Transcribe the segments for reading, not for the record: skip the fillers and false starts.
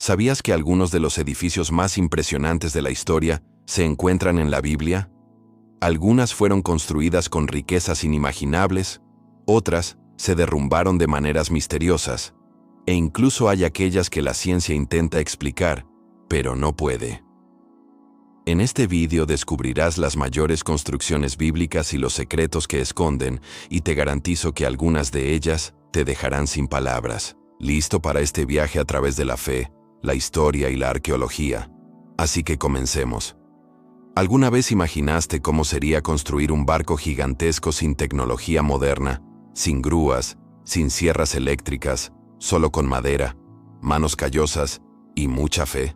¿Sabías que algunos de los edificios más impresionantes de la historia se encuentran en la Biblia? Algunas fueron construidas con riquezas inimaginables, otras se derrumbaron de maneras misteriosas, e incluso hay aquellas que la ciencia intenta explicar, pero no puede. En este vídeo descubrirás las mayores construcciones bíblicas y los secretos que esconden, y te garantizo que algunas de ellas te dejarán sin palabras. ¿Listo para este viaje a través de la fe, la historia y la arqueología? Así que comencemos. ¿Alguna vez imaginaste cómo sería construir un barco gigantesco sin tecnología moderna, sin grúas, sin sierras eléctricas, solo con madera, manos callosas y mucha fe?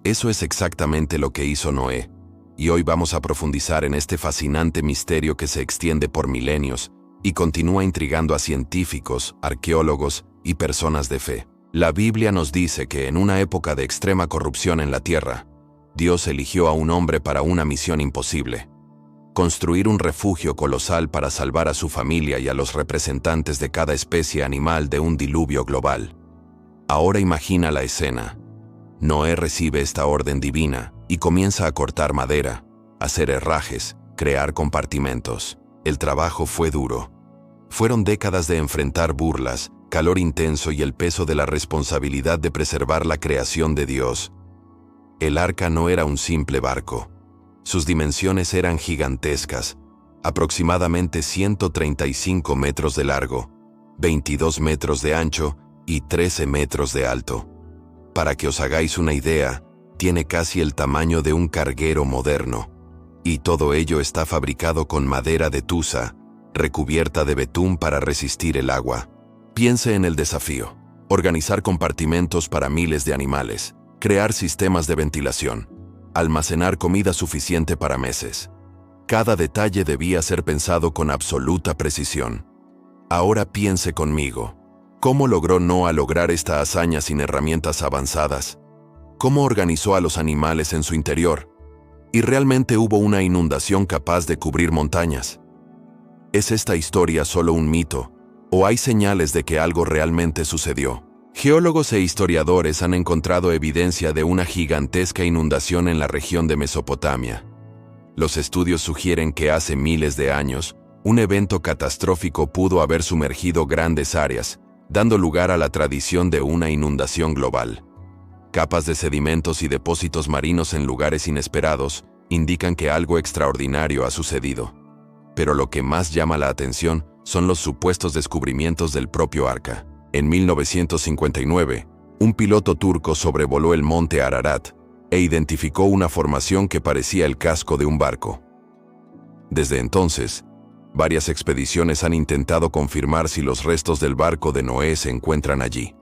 Eso es exactamente lo que hizo Noé, y hoy vamos a profundizar en este fascinante misterio que se extiende por milenios y continúa intrigando a científicos, arqueólogos y personas de fe. La Biblia nos dice que en una época de extrema corrupción en la tierra, Dios eligió a un hombre para una misión imposible: construir un refugio colosal para salvar a su familia y a los representantes de cada especie animal de un diluvio global. Ahora imagina la escena. Noé recibe esta orden divina y comienza a cortar madera, hacer herrajes, crear compartimentos. El trabajo fue duro. Fueron décadas de enfrentar burlas, calor intenso y el peso de la responsabilidad de preservar la creación de Dios. El arca no era un simple barco. Sus dimensiones eran gigantescas, aproximadamente 135 metros de largo, 22 metros de ancho y 13 metros de alto. Para que os hagáis una idea, tiene casi el tamaño de un carguero moderno. Y todo ello está fabricado con madera de tusa, recubierta de betún para resistir el agua. Piense en el desafío: organizar compartimentos para miles de animales, crear sistemas de ventilación, almacenar comida suficiente para meses. Cada detalle debía ser pensado con absoluta precisión. Ahora piense conmigo. ¿Cómo logró Noé lograr esta hazaña sin herramientas avanzadas? ¿Cómo organizó a los animales en su interior? ¿Y realmente hubo una inundación capaz de cubrir montañas? ¿Es esta historia solo un mito, o hay señales de que algo realmente sucedió? Geólogos e historiadores han encontrado evidencia de una gigantesca inundación en la región de Mesopotamia. Los estudios sugieren que hace miles de años, un evento catastrófico pudo haber sumergido grandes áreas, dando lugar a la tradición de una inundación global. Capas de sedimentos y depósitos marinos en lugares inesperados indican que algo extraordinario ha sucedido. Pero lo que más llama la atención son los supuestos descubrimientos del propio arca. En 1959, un piloto turco sobrevoló el monte Ararat e identificó una formación que parecía el casco de un barco. Desde entonces, varias expediciones han intentado confirmar si los restos del barco de Noé se encuentran allí.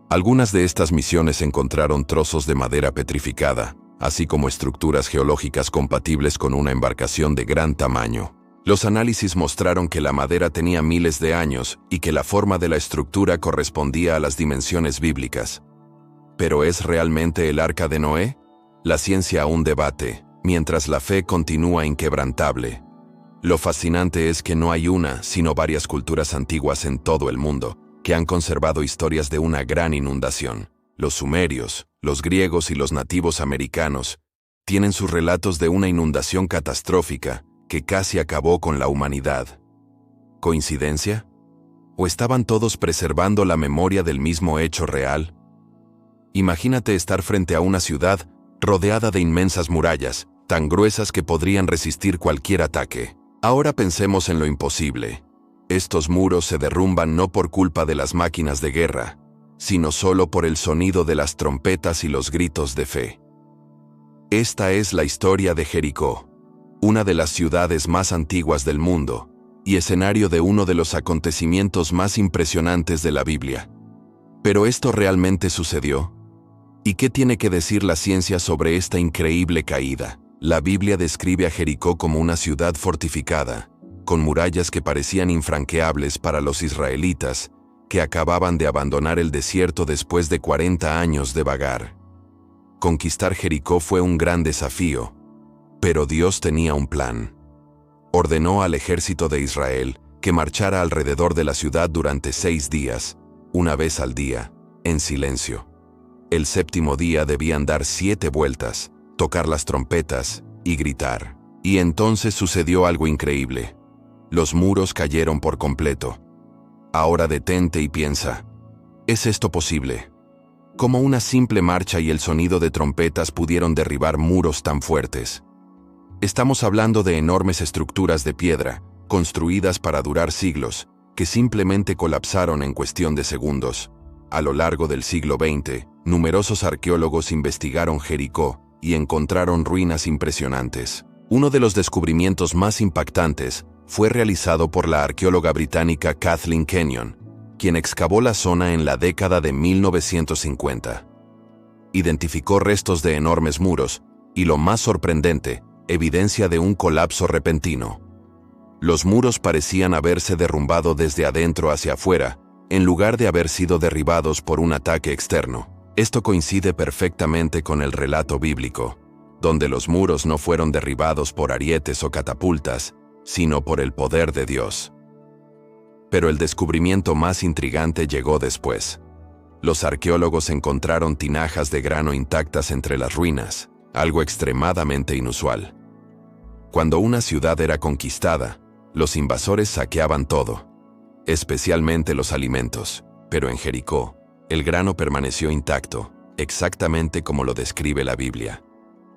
Algunas de estas misiones encontraron trozos de madera petrificada, así como estructuras geológicas compatibles con una embarcación de gran tamaño. Los análisis mostraron que la madera tenía miles de años y que la forma de la estructura correspondía a las dimensiones bíblicas. ¿Pero es realmente el arca de Noé? La ciencia aún debate, mientras la fe continúa inquebrantable. Lo fascinante es que no hay una, sino varias culturas antiguas en todo el mundo que han conservado historias de una gran inundación. Los sumerios, los griegos y los nativos americanos tienen sus relatos de una inundación catastrófica que casi acabó con la humanidad. ¿Coincidencia? ¿O estaban todos preservando la memoria del mismo hecho real? Imagínate estar frente a una ciudad rodeada de inmensas murallas, tan gruesas que podrían resistir cualquier ataque. Ahora pensemos en lo imposible. Estos muros se derrumban no por culpa de las máquinas de guerra, sino solo por el sonido de las trompetas y los gritos de fe. Esta es la historia de Jericó, una de las ciudades más antiguas del mundo, y escenario de uno de los acontecimientos más impresionantes de la Biblia. ¿Pero esto realmente sucedió? ¿Y qué tiene que decir la ciencia sobre esta increíble caída? La Biblia describe a Jericó como una ciudad fortificada, con murallas que parecían infranqueables para los israelitas, que acababan de abandonar el desierto después de 40 años de vagar. Conquistar Jericó fue un gran desafío, pero Dios tenía un plan. Ordenó al ejército de Israel que marchara alrededor de la ciudad durante 6 días, una vez al día, en silencio. El séptimo día debían dar 7 vueltas, tocar las trompetas y gritar. Y entonces sucedió algo increíble. Los muros cayeron por completo. Ahora detente y piensa, ¿es esto posible? ¿Cómo una simple marcha y el sonido de trompetas pudieron derribar muros tan fuertes? Estamos hablando de enormes estructuras de piedra, construidas para durar siglos, que simplemente colapsaron en cuestión de segundos. A lo largo del siglo XX, numerosos arqueólogos investigaron Jericó y encontraron ruinas impresionantes. Uno de los descubrimientos más impactantes fue realizado por la arqueóloga británica Kathleen Kenyon, quien excavó la zona en la década de 1950. Identificó restos de enormes muros y, lo más sorprendente, evidencia de un colapso repentino. Los muros parecían haberse derrumbado desde adentro hacia afuera, en lugar de haber sido derribados por un ataque externo. Esto coincide perfectamente con el relato bíblico, donde los muros no fueron derribados por arietes o catapultas, sino por el poder de Dios. Pero el descubrimiento más intrigante llegó después. Los arqueólogos encontraron tinajas de grano intactas entre las ruinas, algo extremadamente inusual. Cuando una ciudad era conquistada, los invasores saqueaban todo, especialmente los alimentos, pero en Jericó, el grano permaneció intacto, exactamente como lo describe la Biblia.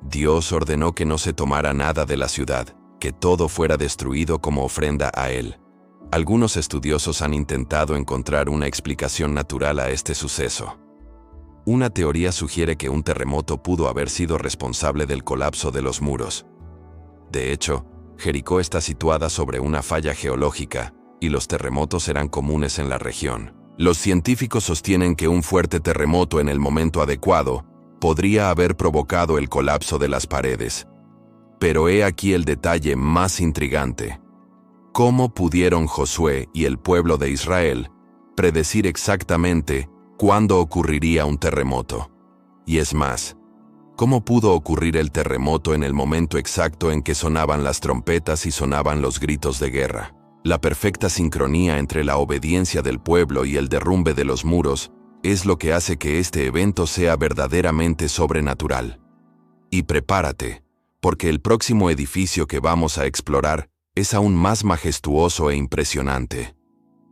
Dios ordenó que no se tomara nada de la ciudad, que todo fuera destruido como ofrenda a Él. Algunos estudiosos han intentado encontrar una explicación natural a este suceso. Una teoría sugiere que un terremoto pudo haber sido responsable del colapso de los muros. De hecho, Jericó está situada sobre una falla geológica, y los terremotos eran comunes en la región. Los científicos sostienen que un fuerte terremoto en el momento adecuado podría haber provocado el colapso de las paredes. Pero he aquí el detalle más intrigante. ¿Cómo pudieron Josué y el pueblo de Israel predecir exactamente cuándo ocurriría un terremoto? Y es más, ¿cómo pudo ocurrir el terremoto en el momento exacto en que sonaban las trompetas y sonaban los gritos de guerra? La perfecta sincronía entre la obediencia del pueblo y el derrumbe de los muros es lo que hace que este evento sea verdaderamente sobrenatural. Y prepárate, porque el próximo edificio que vamos a explorar es aún más majestuoso e impresionante.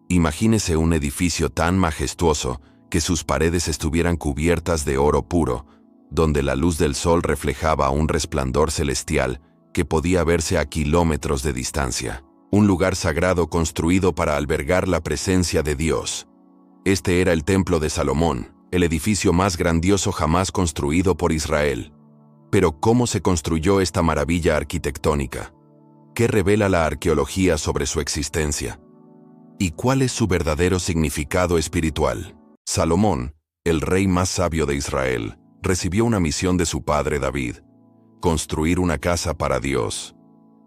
Imagínese un edificio tan majestuoso que sus paredes estuvieran cubiertas de oro puro, donde la luz del sol reflejaba un resplandor celestial que podía verse a kilómetros de distancia. Un lugar sagrado construido para albergar la presencia de Dios. Este era el Templo de Salomón, el edificio más grandioso jamás construido por Israel. Pero ¿cómo se construyó esta maravilla arquitectónica? ¿Qué revela la arqueología sobre su existencia? ¿Y cuál es su verdadero significado espiritual? Salomón, el rey más sabio de Israel, recibió una misión de su padre David: construir una casa para Dios.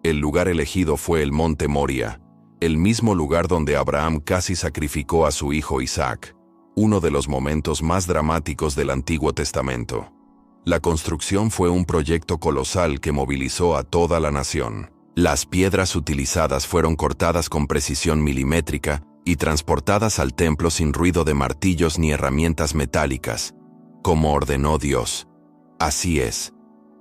El lugar elegido fue el monte Moria, el mismo lugar donde Abraham casi sacrificó a su hijo Isaac, uno de los momentos más dramáticos del Antiguo Testamento. La construcción fue un proyecto colosal que movilizó a toda la nación. Las piedras utilizadas fueron cortadas con precisión milimétrica y transportadas al templo sin ruido de martillos ni herramientas metálicas, como ordenó Dios. Así es.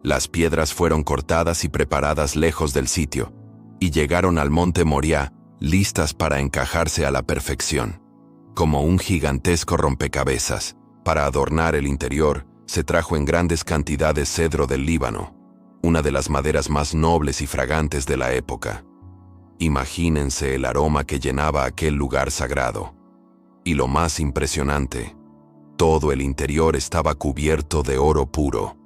Las piedras fueron cortadas y preparadas lejos del sitio, y llegaron al monte Moriah, listas para encajarse a la perfección. Como un gigantesco rompecabezas, para adornar el interior, se trajo en grandes cantidades cedro del Líbano, una de las maderas más nobles y fragantes de la época. Imagínense el aroma que llenaba aquel lugar sagrado. Y lo más impresionante, todo el interior estaba cubierto de oro puro.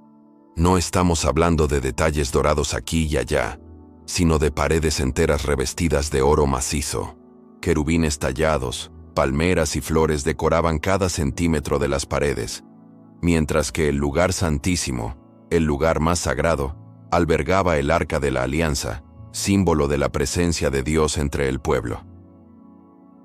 No estamos hablando de detalles dorados aquí y allá, sino de paredes enteras revestidas de oro macizo. Querubines tallados, palmeras y flores decoraban cada centímetro de las paredes, mientras que el lugar santísimo, el lugar más sagrado, albergaba el Arca de la Alianza, símbolo de la presencia de Dios entre el pueblo.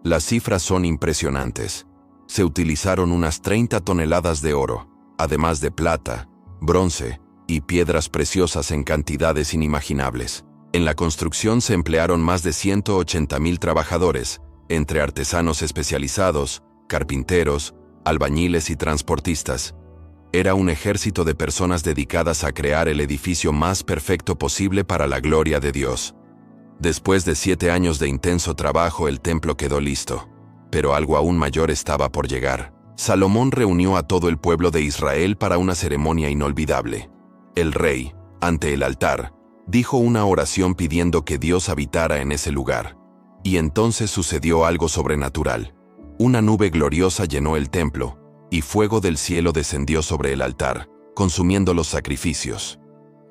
Las cifras son impresionantes. Se utilizaron unas 30 toneladas de oro, además de plata, bronce y piedras preciosas en cantidades inimaginables. En la construcción se emplearon más de 180,000 trabajadores, entre artesanos especializados, carpinteros, albañiles y transportistas. Era un ejército de personas dedicadas a crear el edificio más perfecto posible para la gloria de Dios. Después de 7 años de intenso trabajo, el templo quedó listo. Pero algo aún mayor estaba por llegar. Salomón reunió a todo el pueblo de Israel para una ceremonia inolvidable. El rey, ante el altar, dijo una oración pidiendo que Dios habitara en ese lugar. Y entonces sucedió algo sobrenatural. Una nube gloriosa llenó el templo, y fuego del cielo descendió sobre el altar, consumiendo los sacrificios.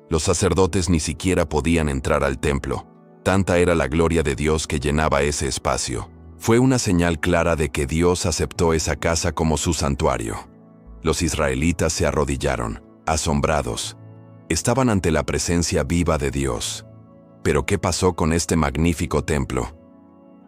Los sacerdotes ni siquiera podían entrar al templo. Tanta era la gloria de Dios que llenaba ese espacio. Fue una señal clara de que Dios aceptó esa casa como su santuario. Los israelitas se arrodillaron, asombrados. Estaban ante la presencia viva de Dios. Pero ¿qué pasó con este magnífico templo?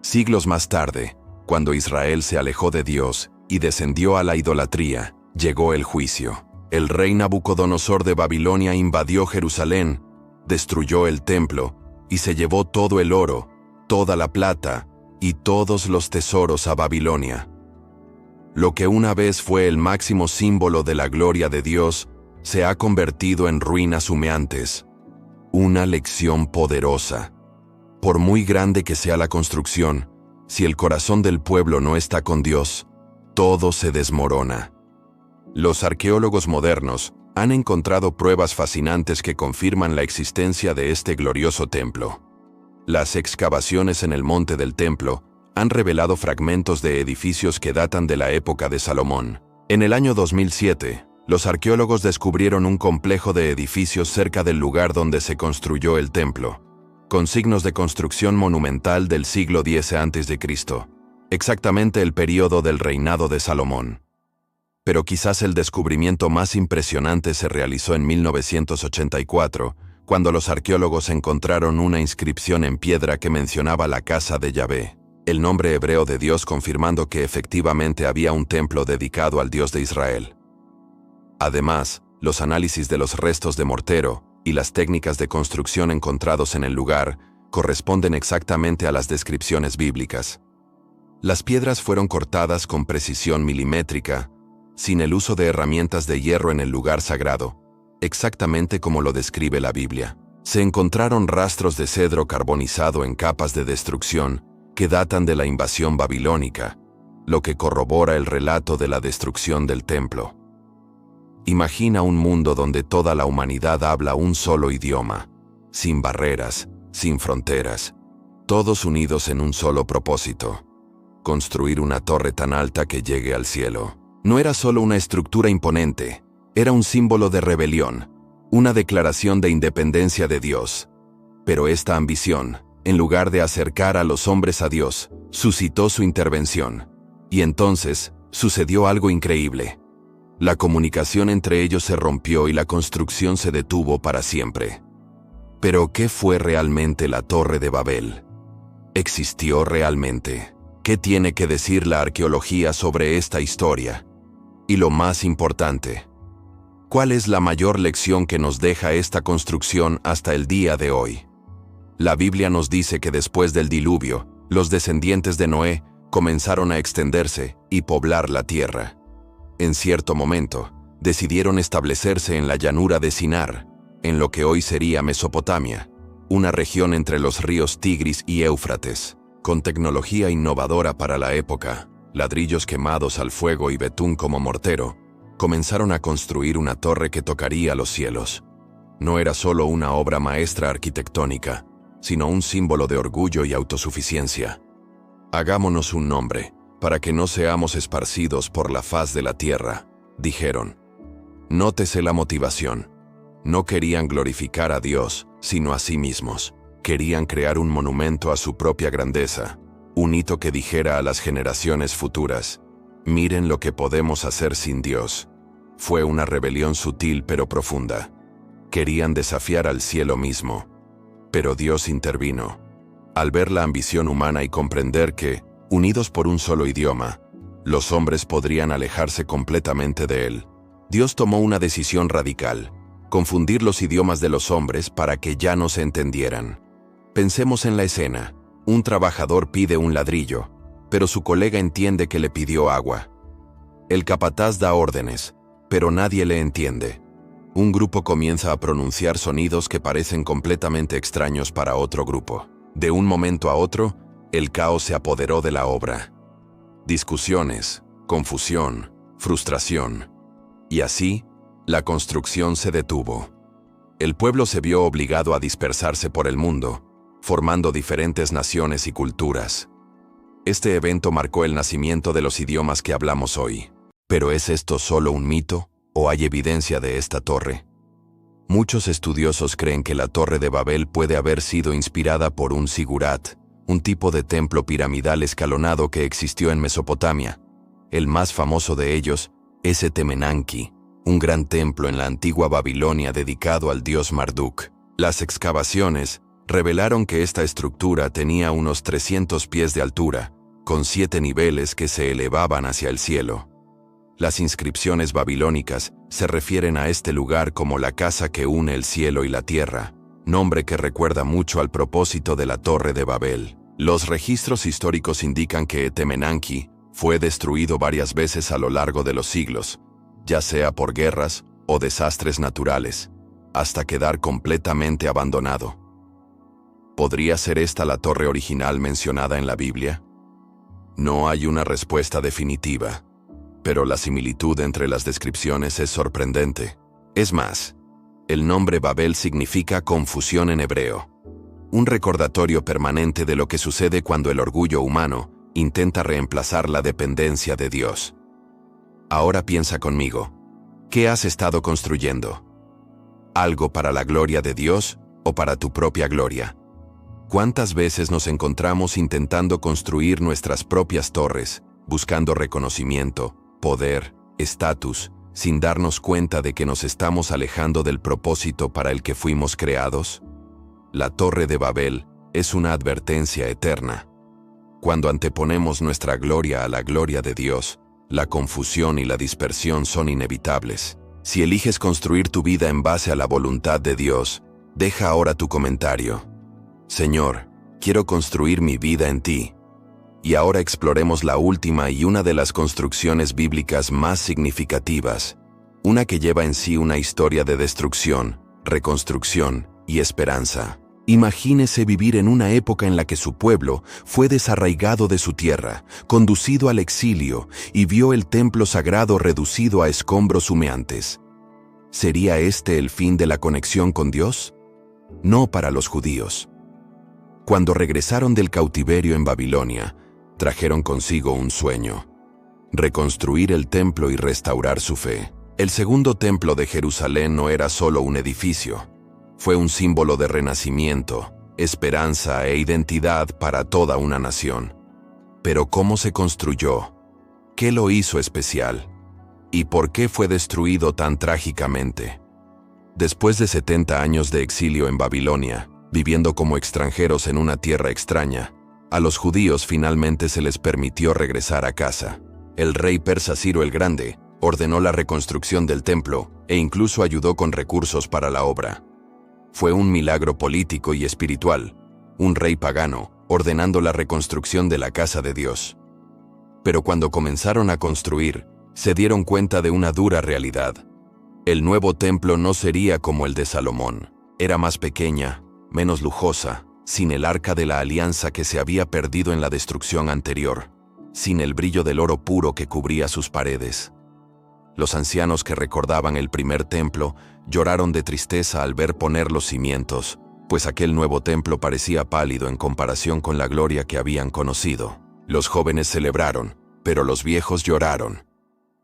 Siglos más tarde, cuando Israel se alejó de Dios y descendió a la idolatría, llegó el juicio. El rey Nabucodonosor de Babilonia invadió Jerusalén, destruyó el templo y se llevó todo el oro, toda la plata y todos los tesoros a Babilonia. Lo que una vez fue el máximo símbolo de la gloria de Dios se ha convertido en ruinas humeantes. Una lección poderosa. Por muy grande que sea la construcción, si el corazón del pueblo no está con Dios, todo se desmorona. Los arqueólogos modernos han encontrado pruebas fascinantes que confirman la existencia de este glorioso templo. Las excavaciones en el monte del templo han revelado fragmentos de edificios que datan de la época de Salomón. En el año 2007, los arqueólogos descubrieron un complejo de edificios cerca del lugar donde se construyó el templo, con signos de construcción monumental del siglo X a.C., exactamente el período del reinado de Salomón. Pero quizás el descubrimiento más impresionante se realizó en 1984, cuando los arqueólogos encontraron una inscripción en piedra que mencionaba la casa de Yahvé, el nombre hebreo de Dios, confirmando que efectivamente había un templo dedicado al Dios de Israel. Además, los análisis de los restos de mortero y las técnicas de construcción encontrados en el lugar corresponden exactamente a las descripciones bíblicas. Las piedras fueron cortadas con precisión milimétrica, sin el uso de herramientas de hierro en el lugar sagrado, exactamente como lo describe la Biblia. Se encontraron rastros de cedro carbonizado en capas de destrucción que datan de la invasión babilónica, lo que corrobora el relato de la destrucción del templo. Imagina un mundo donde toda la humanidad habla un solo idioma, sin barreras, sin fronteras, todos unidos en un solo propósito: construir una torre tan alta que llegue al cielo. No era solo una estructura imponente, era un símbolo de rebelión, una declaración de independencia de Dios. Pero esta ambición, en lugar de acercar a los hombres a Dios, suscitó su intervención. Y entonces, sucedió algo increíble. La comunicación entre ellos se rompió y la construcción se detuvo para siempre. Pero, ¿qué fue realmente la Torre de Babel? ¿Existió realmente? ¿Qué tiene que decir la arqueología sobre esta historia? Y lo más importante, ¿cuál es la mayor lección que nos deja esta construcción hasta el día de hoy? La Biblia nos dice que después del diluvio, los descendientes de Noé comenzaron a extenderse y poblar la tierra. En cierto momento, decidieron establecerse en la llanura de Sinar, en lo que hoy sería Mesopotamia, una región entre los ríos Tigris y Éufrates. Con tecnología innovadora para la época, ladrillos quemados al fuego y betún como mortero, comenzaron a construir una torre que tocaría los cielos. No era solo una obra maestra arquitectónica, sino un símbolo de orgullo y autosuficiencia. Hagámonos un nombre, para que no seamos esparcidos por la faz de la tierra, dijeron. Nótese la motivación. No querían glorificar a Dios, sino a sí mismos. Querían crear un monumento a su propia grandeza, un hito que dijera a las generaciones futuras: miren lo que podemos hacer sin Dios. Fue una rebelión sutil pero profunda. Querían desafiar al cielo mismo. Pero Dios intervino. Al ver la ambición humana y comprender que, unidos por un solo idioma, los hombres podrían alejarse completamente de él, Dios tomó una decisión radical: confundir los idiomas de los hombres para que ya no se entendieran. Pensemos en la escena. Un trabajador pide un ladrillo, pero su colega entiende que le pidió agua. El capataz da órdenes, pero nadie le entiende. Un grupo comienza a pronunciar sonidos que parecen completamente extraños para otro grupo. De un momento a otro, el caos se apoderó de la obra. Discusiones, confusión, frustración. Y así, la construcción se detuvo. El pueblo se vio obligado a dispersarse por el mundo, formando diferentes naciones y culturas. Este evento marcó el nacimiento de los idiomas que hablamos hoy. ¿Pero es esto solo un mito o hay evidencia de esta torre? Muchos estudiosos creen que la Torre de Babel puede haber sido inspirada por un zigurat, un tipo de templo piramidal escalonado que existió en Mesopotamia. El más famoso de ellos es Etemenanki, un gran templo en la antigua Babilonia dedicado al dios Marduk. Las excavaciones revelaron que esta estructura tenía unos 300 pies de altura, con 7 niveles que se elevaban hacia el cielo. Las inscripciones babilónicas se refieren a este lugar como la casa que une el cielo y la tierra, nombre que recuerda mucho al propósito de la Torre de Babel. Los registros históricos indican que Etemenanki fue destruido varias veces a lo largo de los siglos, ya sea por guerras o desastres naturales, hasta quedar completamente abandonado. ¿Podría ser esta la torre original mencionada en la Biblia? No hay una respuesta definitiva, pero la similitud entre las descripciones es sorprendente. Es más, el nombre Babel significa confusión en hebreo, un recordatorio permanente de lo que sucede cuando el orgullo humano intenta reemplazar la dependencia de Dios. Ahora piensa conmigo, ¿qué has estado construyendo? ¿Algo para la gloria de Dios o para tu propia gloria? ¿Cuántas veces nos encontramos intentando construir nuestras propias torres, buscando reconocimiento, poder, estatus, sin darnos cuenta de que nos estamos alejando del propósito para el que fuimos creados? La Torre de Babel es una advertencia eterna. Cuando anteponemos nuestra gloria a la gloria de Dios, la confusión y la dispersión son inevitables. Si eliges construir tu vida en base a la voluntad de Dios, deja ahora tu comentario. Señor, quiero construir mi vida en ti. Y ahora exploremos la última y una de las construcciones bíblicas más significativas, una que lleva en sí una historia de destrucción, reconstrucción y esperanza. Imagínese vivir en una época en la que su pueblo fue desarraigado de su tierra, conducido al exilio y vio el templo sagrado reducido a escombros humeantes. ¿Sería este el fin de la conexión con Dios? No para los judíos. Cuando regresaron del cautiverio en Babilonia, trajeron consigo un sueño: reconstruir el templo y restaurar su fe. El segundo templo de Jerusalén no era solo un edificio, fue un símbolo de renacimiento, esperanza e identidad para toda una nación. Pero ¿cómo se construyó? ¿Qué lo hizo especial? ¿Y por qué fue destruido tan trágicamente? Después de 70 años de exilio en Babilonia, viviendo como extranjeros en una tierra extraña, a los judíos finalmente se les permitió regresar a casa. El rey persa Ciro el Grande ordenó la reconstrucción del templo e incluso ayudó con recursos para la obra. Fue un milagro político y espiritual, un rey pagano ordenando la reconstrucción de la casa de Dios. Pero cuando comenzaron a construir, se dieron cuenta de una dura realidad. El nuevo templo no sería como el de Salomón. Era más pequeña, menos lujosa, sin el arca de la alianza que se había perdido en la destrucción anterior, sin el brillo del oro puro que cubría sus paredes. Los ancianos que recordaban el primer templo lloraron de tristeza al ver poner los cimientos, pues aquel nuevo templo parecía pálido en comparación con la gloria que habían conocido. Los jóvenes celebraron, pero los viejos lloraron.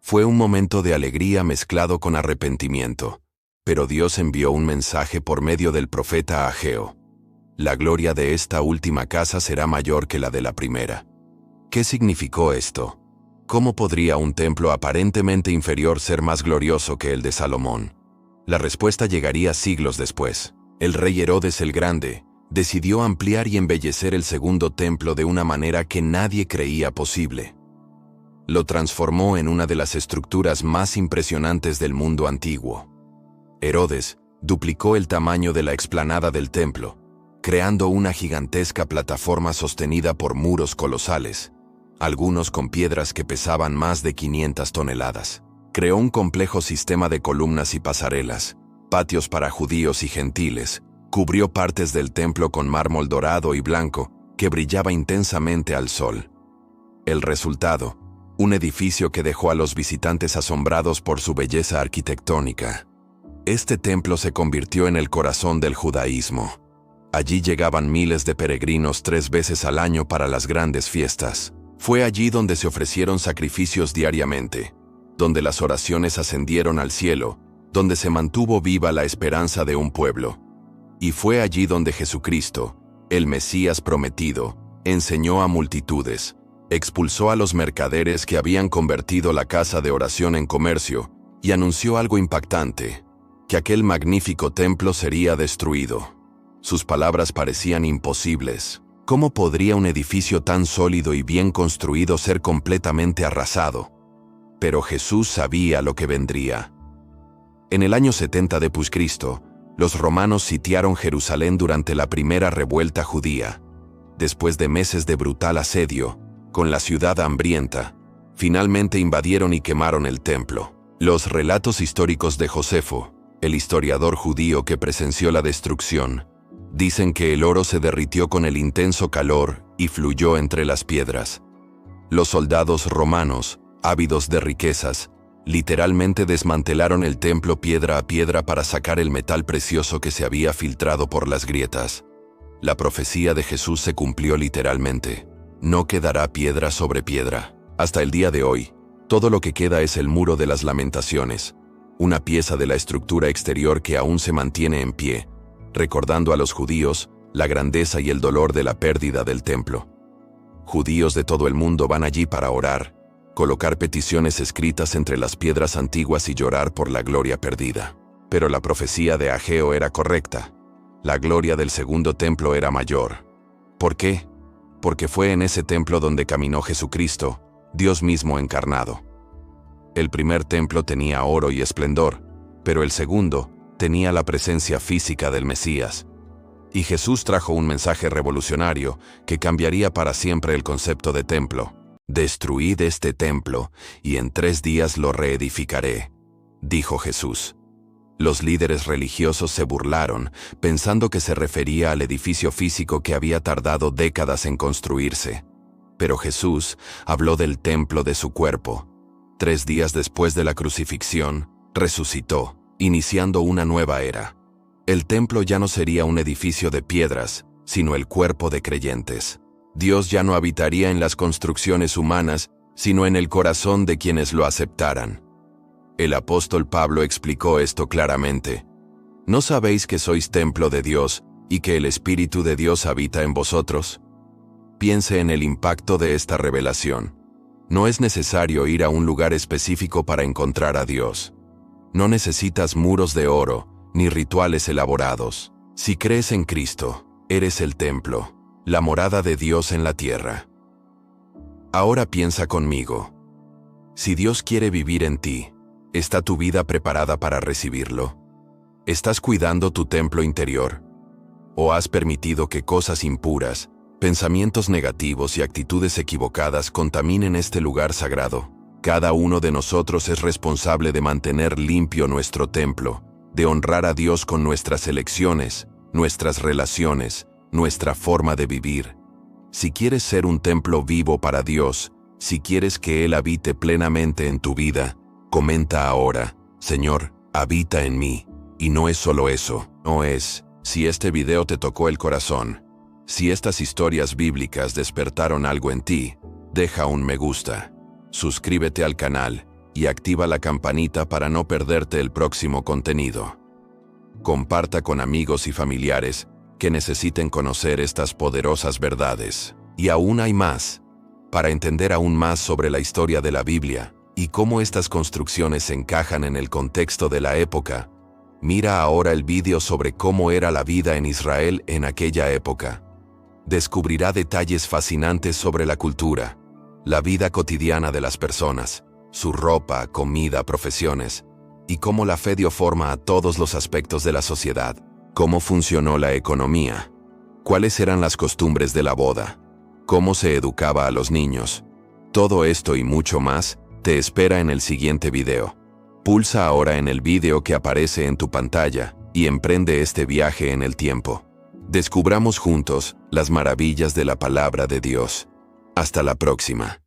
Fue un momento de alegría mezclado con arrepentimiento, pero Dios envió un mensaje por medio del profeta Ageo: la gloria de esta última casa será mayor que la de la primera. ¿Qué significó esto? ¿Cómo podría un templo aparentemente inferior ser más glorioso que el de Salomón? La respuesta llegaría siglos después. El rey Herodes el Grande decidió ampliar y embellecer el segundo templo de una manera que nadie creía posible. Lo transformó en una de las estructuras más impresionantes del mundo antiguo. Herodes duplicó el tamaño de la explanada del templo, creando una gigantesca plataforma sostenida por muros colosales, algunos con piedras que pesaban más de 500 toneladas. Creó un complejo sistema de columnas y pasarelas, patios para judíos y gentiles, cubrió partes del templo con mármol dorado y blanco que brillaba intensamente al sol. El resultado, un edificio que dejó a los visitantes asombrados por su belleza arquitectónica. Este templo se convirtió en el corazón del judaísmo. Allí llegaban miles de peregrinos 3 veces al año para las grandes fiestas. Fue allí donde se ofrecieron sacrificios diariamente, donde las oraciones ascendieron al cielo, donde se mantuvo viva la esperanza de un pueblo. Y fue allí donde Jesucristo, el Mesías prometido, enseñó a multitudes, expulsó a los mercaderes que habían convertido la casa de oración en comercio y anunció algo impactante, que aquel magnífico templo sería destruido. Sus palabras parecían imposibles. ¿Cómo podría un edificio tan sólido y bien construido ser completamente arrasado? Pero Jesús sabía lo que vendría. En el año 70 después de Cristo, los romanos sitiaron Jerusalén durante la primera revuelta judía. Después de meses de brutal asedio, con la ciudad hambrienta, finalmente invadieron y quemaron el templo. Los relatos históricos de Josefo, el historiador judío que presenció la destrucción, dicen que el oro se derritió con el intenso calor y fluyó entre las piedras. Los soldados romanos, ávidos de riquezas, literalmente desmantelaron el templo piedra a piedra para sacar el metal precioso que se había filtrado por las grietas. La profecía de Jesús se cumplió literalmente. No quedará piedra sobre piedra. Hasta el día de hoy, todo lo que queda es el muro de las lamentaciones, una pieza de la estructura exterior que aún se mantiene en pie, recordando a los judíos la grandeza y el dolor de la pérdida del templo. Judíos de todo el mundo van allí para orar, colocar peticiones escritas entre las piedras antiguas y llorar por la gloria perdida. Pero la profecía de Ageo era correcta. La gloria del segundo templo era mayor. ¿Por qué? Porque fue en ese templo donde caminó Jesucristo, Dios mismo encarnado. El primer templo tenía oro y esplendor, pero el segundo tenía la presencia física del Mesías. Y Jesús trajo un mensaje revolucionario que cambiaría para siempre el concepto de templo. «Destruid este templo, y en 3 días lo reedificaré», dijo Jesús. Los líderes religiosos se burlaron, pensando que se refería al edificio físico que había tardado décadas en construirse. Pero Jesús habló del templo de su cuerpo. 3 días después de la crucifixión, resucitó, iniciando una nueva era. El templo ya no sería un edificio de piedras, sino el cuerpo de creyentes. Dios ya no habitaría en las construcciones humanas, sino en el corazón de quienes lo aceptaran. El apóstol Pablo explicó esto claramente. ¿No sabéis que sois templo de Dios y que el Espíritu de Dios habita en vosotros? Piense en el impacto de esta revelación. No es necesario ir a un lugar específico para encontrar a Dios. No necesitas muros de oro, ni rituales elaborados. Si crees en Cristo, eres el templo, la morada de Dios en la tierra. Ahora piensa conmigo. Si Dios quiere vivir en ti, ¿está tu vida preparada para recibirlo? ¿Estás cuidando tu templo interior? ¿O has permitido que cosas impuras, pensamientos negativos y actitudes equivocadas contaminen este lugar sagrado? Cada uno de nosotros es responsable de mantener limpio nuestro templo, de honrar a Dios con nuestras elecciones, nuestras relaciones, nuestra forma de vivir. Si quieres ser un templo vivo para Dios, si quieres que Él habite plenamente en tu vida, comenta ahora: Señor, habita en mí. Y no es solo eso, no es, si este video te tocó el corazón, si estas historias bíblicas despertaron algo en ti, deja un me gusta, suscríbete al canal y activa la campanita para no perderte el próximo contenido. Comparta con amigos y familiares que necesiten conocer estas poderosas verdades. Y aún hay más. Para entender aún más sobre la historia de la Biblia y cómo estas construcciones encajan en el contexto de la época, mira ahora el vídeo sobre cómo era la vida en Israel en aquella época. Descubrirá detalles fascinantes sobre la cultura, la vida cotidiana de las personas, su ropa, comida, profesiones, y cómo la fe dio forma a todos los aspectos de la sociedad. Cómo funcionó la economía, cuáles eran las costumbres de la boda, cómo se educaba a los niños. Todo esto y mucho más te espera en el siguiente video. Pulsa ahora en el vídeo que aparece en tu pantalla y emprende este viaje en el tiempo. Descubramos juntos las maravillas de la palabra de Dios. Hasta la próxima.